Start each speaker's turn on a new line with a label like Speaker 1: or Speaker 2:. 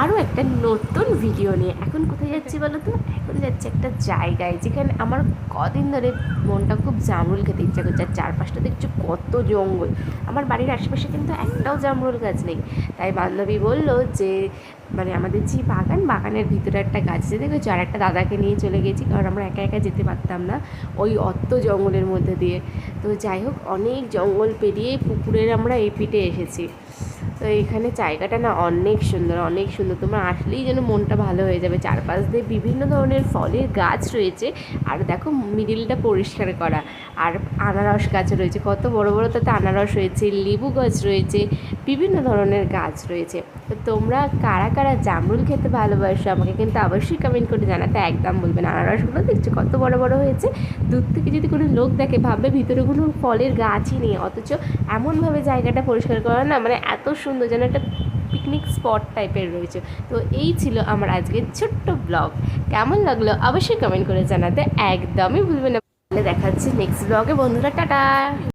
Speaker 1: আরও একটা নতুন ভিডিও নিয়ে। এখন কোথায় যাচ্ছি বলো তো? এখন যাচ্ছি একটা জায়গায় যেখানে আমার কদিন ধরে মনটা খুব জামরুল খেতে ইচ্ছা করছে। আর চারপাশটা দেখছো কত জঙ্গল। আমার বাড়ির আশেপাশে কিন্তু একটাও জামরুল গাছ নেই। তাই বান্ধবী বলল যে মানে আমাদের যে বাগানের ভিতরে একটা গাছ আছে দেখেছো, আর একটা দাদাকে নিয়ে চলে গেছি, কারণ আমরা একা একা যেতে পারতাম না ওই অত জঙ্গলের মধ্যে দিয়ে। তো যাই হোক, অনেক জঙ্গল পেরিয়ে পুকুরের আমরা এই পিঠে এসেছি। তো এখানে জায়গাটা না অনেক সুন্দর, অনেক সুন্দর। তোমরা আসলেই যেন মনটা ভালো হয়ে যাবে। চারপাশ দিয়ে বিভিন্ন ধরনের ফলের গাছ রয়েছে, আর দেখো মিডিলটা পরিষ্কার করা। আর আনারস গাছ রয়েছে, কত বড় বড় তাতে আনারস রয়েছে, লেবু গাছ রয়েছে, বিভিন্ন ধরনের গাছ রয়েছে। তো তোমরা কারা কারা জামরুল খেতে ভালোবাসো আমাকে কিন্তু অবশ্যই কমেন্ট করে জানাতে একদম বলবেন। আনারসগুলো দেখছো কত বড় বড় হয়েছে। দূর থেকে যদি কোনো লোক দেখে ভাববে ভিতরে কোনো ফলের গাছই নেই, অথচ এমনভাবে জায়গাটা পরিষ্কার করা না, মানে এত সুন্দর, যেন একটা পিকনিক স্পট টাইপের রয়েছে। তো এই ছিল আমার আজকের ছোট্ট ব্লগ। কেমন লাগলো অবশ্যই কমেন্ট করে জানাতে একদমই ভুলবেন না। দেখাচ্ছি নেক্সট ব্লগে বন্ধুরা, টাটা।